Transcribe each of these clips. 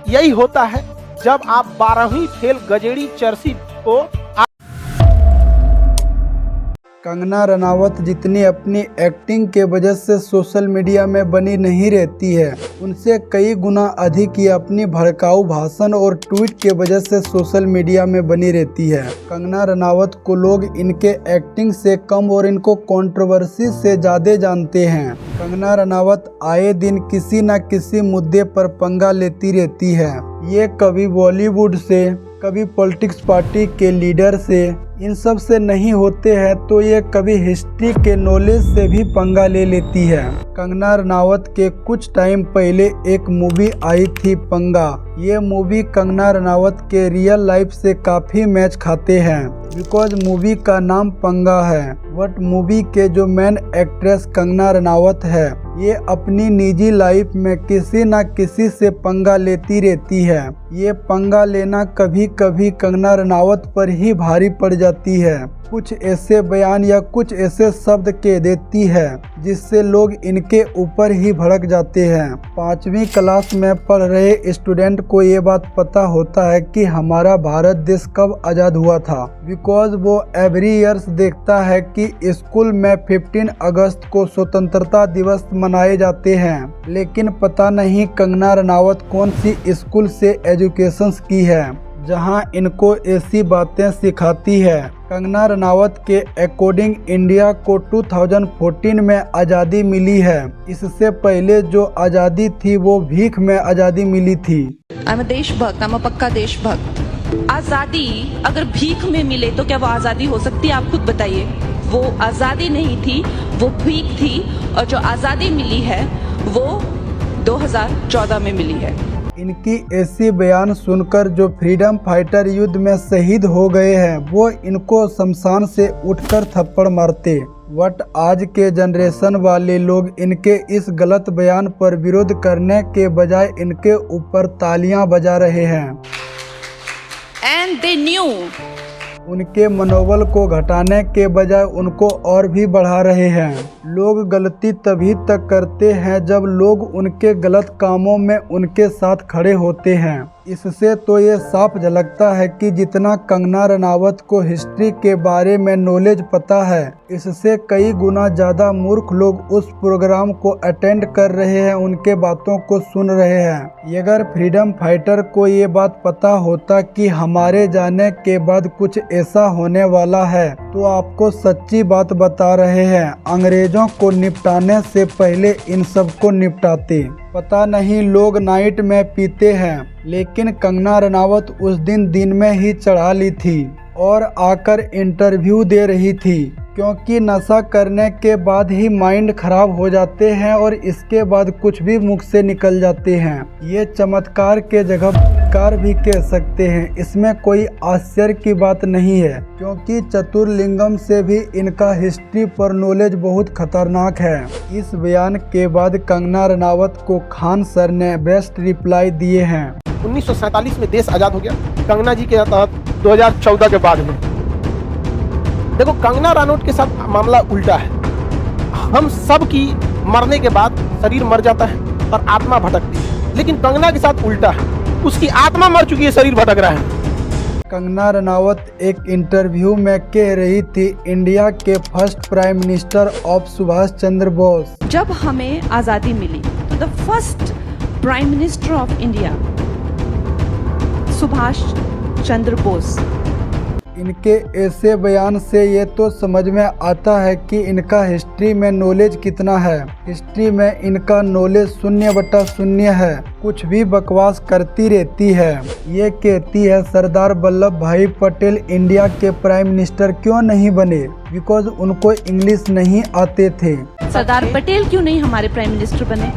यही होता है जब आप 12वीं फेल गजेड़ी चर्सी को। कंगना रनावत जितनी अपनी एक्टिंग के वजह से सोशल मीडिया में बनी नहीं रहती है, उनसे कई गुना अधिक ये अपनी भड़काऊ भाषण और ट्वीट के वजह से सोशल मीडिया में बनी रहती है। कंगना रनावत को लोग इनके एक्टिंग से कम और इनको कंट्रोवर्सी से ज़्यादा जानते हैं। कंगना रनावत आए दिन किसी न किसी मुद्दे पर पंगा लेती रहती है। ये कभी बॉलीवुड से, कभी पॉलिटिक्स पार्टी के लीडर से, इन सब से नहीं होते हैं तो ये कभी हिस्ट्री के नॉलेज से भी पंगा ले लेती है। कंगना रनावत के कुछ टाइम पहले एक मूवी आई थी पंगा। ये मूवी कंगना रनावत के रियल लाइफ से काफ़ी मैच खाते हैं, बिकॉज मूवी का नाम पंगा है। बट मूवी के जो मेन एक्ट्रेस कंगना रनावत है, ये अपनी निजी लाइफ में किसी न किसी से पंगा लेती रहती है। ये पंगा लेना कभी कभी कंगना रनावत पर ही भारी पड़ जाती है। कुछ ऐसे बयान या कुछ ऐसे शब्द कह देती है जिससे लोग इनके ऊपर ही भड़क जाते हैं। 5वीं क्लास में पढ़ रहे स्टूडेंट को ये बात पता होता है कि हमारा भारत देश कब आज़ाद हुआ था, बिकॉज वो एवरी ईयर्स देखता है कि स्कूल में 15 अगस्त को स्वतंत्रता दिवस मनाए जाते हैं। लेकिन पता नहीं कंगना रनावत कौन सी स्कूल से एजुकेशन की है जहां इनको ऐसी बातें सिखाती है। कंगना रनावत के अकॉर्डिंग इंडिया को 2014 में आज़ादी मिली है। इससे पहले जो आज़ादी थी वो भीख में आज़ादी मिली थी। I'm a देशभक्त, I'm a पक्का देशभक्त। आज़ादी अगर भीख में मिले तो क्या वो आज़ादी हो सकती है? आप खुद बताइए। वो आज़ादी नहीं थी, वो भीख थी, और जो आज़ादी मिली है वो 2014 में मिली है। इनकी ऐसी बयान सुनकर जो फ्रीडम फाइटर युद्ध में शहीद हो गए हैं वो इनको शमशान से उठकर थप्पड़ मारते। बट आज के जनरेशन वाले लोग इनके इस गलत बयान पर विरोध करने के बजाय इनके ऊपर तालियां बजा रहे हैं। And they knew। उनके मनोबल को घटाने के बजाय उनको और भी बढ़ा रहे हैं। लोग गलती तभी तक करते हैं जब लोग उनके गलत कामों में उनके साथ खड़े होते हैं। इससे तो ये साफ झलकता है कि जितना कंगना रनावत को हिस्ट्री के बारे में नॉलेज पता है, इससे कई गुना ज़्यादा मूर्ख लोग उस प्रोग्राम को अटेंड कर रहे हैं, उनके बातों को सुन रहे हैं। अगर फ्रीडम फाइटर को ये बात पता होता कि हमारे जाने के बाद कुछ ऐसा होने वाला है तो आपको सच्ची बात बता रहे हैं, अंग्रेजों को निपटाने से पहले इन सब को निपटाते। पता नहीं लोग नाइट में पीते हैं, लेकिन कंगना रनावत उस दिन में ही चढ़ा ली थी और आकर इंटरव्यू दे रही थी, क्योंकि नशा करने के बाद ही माइंड खराब हो जाते हैं और इसके बाद कुछ भी मुख से निकल जाते हैं। ये चमत्कार के जगह कार भी कह सकते हैं। इसमें कोई आश्चर्य की बात नहीं है, क्योंकि चतुर्लिंगम से भी इनका हिस्ट्री पर नॉलेज बहुत खतरनाक है। इस बयान के बाद कंगना रनावत को खान सर ने बेस्ट रिप्लाई दिए हैं। 1947 में देश आज़ाद हो गया, कंगना जी के तहत 2014 के बाद में। देखो, कंगना रनावत के साथ मामला उल्टा है। हम सब की मरने के बाद शरीर मर जाता है और आत्मा भटकती है, लेकिन कंगना के साथ उल्टा है, उसकी आत्मा मर चुकी है, शरीर भटक रहा है। कंगना रनावत एक इंटरव्यू में कह रही थी, इंडिया के first prime minister of Subhash Chandra Bose. जब हमें आज़ादी मिली तो the first prime minister of India Subhash Chandra Bose. इनके ऐसे बयान से ये तो समझ में आता है कि इनका हिस्ट्री में नॉलेज कितना है। हिस्ट्री में इनका नॉलेज 0/0 है, कुछ भी बकवास करती रहती है। ये कहती है सरदार वल्लभ भाई पटेल इंडिया के प्राइम मिनिस्टर क्यों नहीं बने, बिकॉज उनको इंग्लिश नहीं आते थे। सरदार पटेल क्यों नहीं हमारे प्राइम मिनिस्टर बने?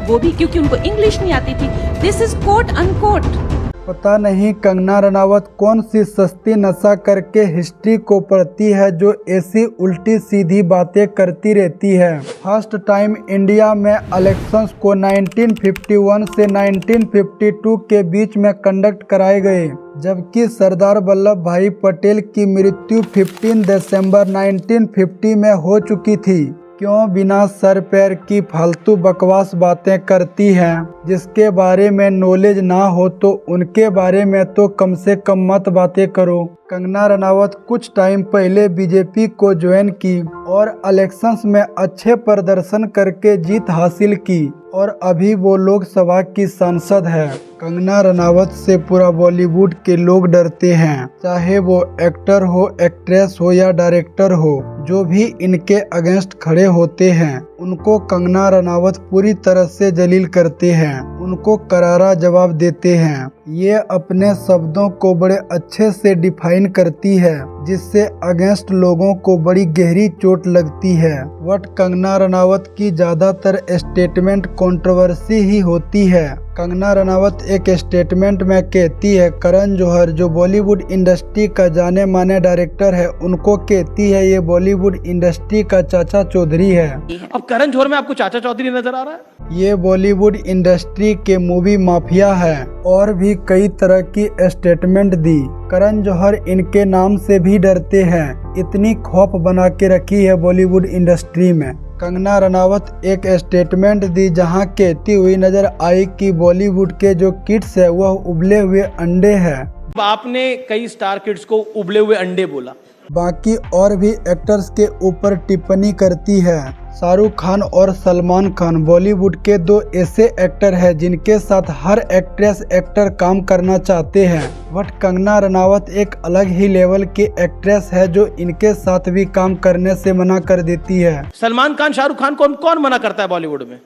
वो भी क्योंकि उनको इंग्लिश नहीं आती थी। This is quote unquote. पता नहीं कंगना रनावत कौन सी सस्ती नशा करके हिस्ट्री को पढ़ती है जो ऐसी उल्टी सीधी बातें करती रहती है। फर्स्ट टाइम इंडिया में इलेक्शंस को 1951 से 1952 के बीच में कंडक्ट कराए गए, जबकि सरदार वल्लभ भाई पटेल की मृत्यु 15 दिसंबर 1950 में हो चुकी थी। क्यों बिना सर पैर की फालतू बकवास बातें करती हैं। जिसके बारे में नॉलेज ना हो तो उनके बारे में तो कम से कम मत बातें करो। कंगना रनावत कुछ टाइम पहले बीजेपी को ज्वाइन की और इलेक्शंस में अच्छे प्रदर्शन करके जीत हासिल की और अभी वो लोकसभा की सांसद है। कंगना रनावत से पूरा बॉलीवुड के लोग डरते हैं, चाहे वो एक्टर हो, एक्ट्रेस हो या डायरेक्टर हो। जो भी इनके अगेंस्ट खड़े होते हैं उनको कंगना रनावत पूरी तरह से जलील करते हैं, उनको करारा जवाब देते हैं। ये अपने शब्दों को बड़े अच्छे से डिफाइन करती है, जिससे अगेंस्ट लोगों को बड़ी गहरी चोट लगती है। बट कंगना रनावत की ज्यादातर स्टेटमेंट कंट्रोवर्सी ही होती है। कंगना रनावत एक स्टेटमेंट में कहती है करण जौहर जो बॉलीवुड इंडस्ट्री का जाने माने डायरेक्टर है, उनको कहती है ये बॉलीवुड इंडस्ट्री का चाचा चौधरी है। अब करण जौहर में आपको चाचा चौधरी नजर आ रहा है? ये बॉलीवुड इंडस्ट्री के मूवी माफिया है। और भी कई तरह की स्टेटमेंट दी। करण जौहर इनके नाम से भी डरते हैं, इतनी खौफ बना के रखी है बॉलीवुड इंडस्ट्री में। कंगना रनावत एक स्टेटमेंट दी जहां कहती हुई नजर आई कि बॉलीवुड के जो किड्स है वह उबले हुए अंडे हैं। आपने कई स्टार किड्स को उबले हुए अंडे बोला। बाकी और भी एक्टर्स के ऊपर टिप्पणी करती है। शाहरुख खान और सलमान खान बॉलीवुड के दो ऐसे एक्टर हैं जिनके साथ हर एक्ट्रेस एक्टर काम करना चाहते हैं। बट कंगना रनावत एक अलग ही लेवल की एक्ट्रेस है जो इनके साथ भी काम करने से मना कर देती है। सलमान खान, शाहरुख खान कौन मना करता है बॉलीवुड में?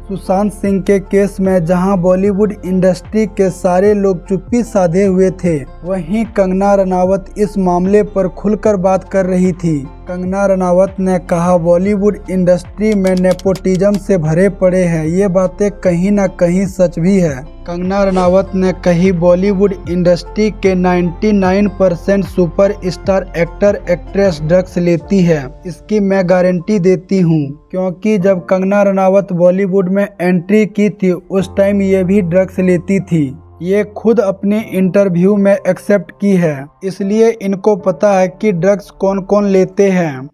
सुशांत सिंह के केस में जहां बॉलीवुड इंडस्ट्री के सारे लोग चुप्पी साधे हुए थे, वहीं कंगना रनावत इस मामले पर खुलकर बात कर रही थी। कंगना रनावत ने कहा बॉलीवुड इंडस्ट्री में नेपोटिज्म से भरे पड़े हैं, ये बातें कहीं ना कहीं सच भी है। कंगना रनावत ने कही बॉलीवुड इंडस्ट्री के 99% super star actor actress drugs लेती है, इसकी मैं गारंटी देती हूँ, क्योंकि जब कंगना रनावत बॉलीवुड में एंट्री की थी उस टाइम ये भी ड्रग्स लेती थी। ये खुद अपने इंटरव्यू में एक्सेप्ट की है, इसलिए इनको पता है कि ड्रग्स कौन कौन लेते हैं।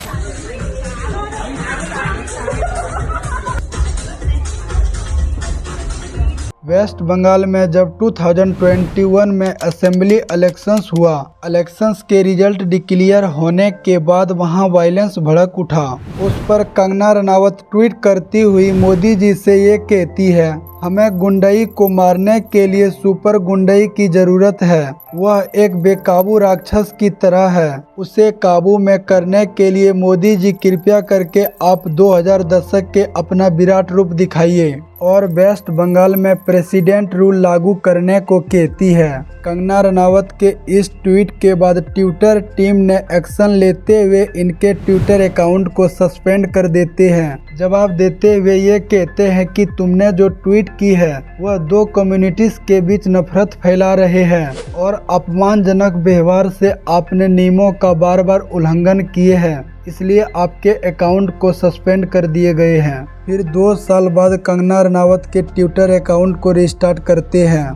वेस्ट बंगाल में जब 2021 में असेंबली इलेक्शंस हुआ, इलेक्शंस के रिजल्ट डिक्लेयर होने के बाद वहां वायलेंस भड़क उठा। उस पर कंगना रनावत ट्वीट करती हुई मोदी जी से ये कहती है हमें गुंडई को मारने के लिए सुपर गुंडई की जरूरत है। वह एक बेकाबू राक्षस की तरह है, उसे काबू में करने के लिए मोदी जी कृपया करके आप 2010 के अपना विराट रूप दिखाइए और वेस्ट बंगाल में प्रेसिडेंट रूल लागू करने को कहती है। कंगना रनावत के इस ट्वीट के बाद ट्विटर टीम ने एक्शन लेते हुए इनके ट्विटर अकाउंट को सस्पेंड कर देते हैं। जवाब देते हुए ये कहते हैं कि तुमने जो ट्वीट की है वह दो कम्युनिटीज के बीच नफरत फैला रहे हैं और अपमानजनक व्यवहार से आपने नियमों का बार बार उल्लंघन किए हैं, इसलिए आपके अकाउंट को सस्पेंड कर दिए गए हैं। फिर 2 साल बाद कंगना रनावत के ट्विटर अकाउंट को रिस्टार्ट करते हैं।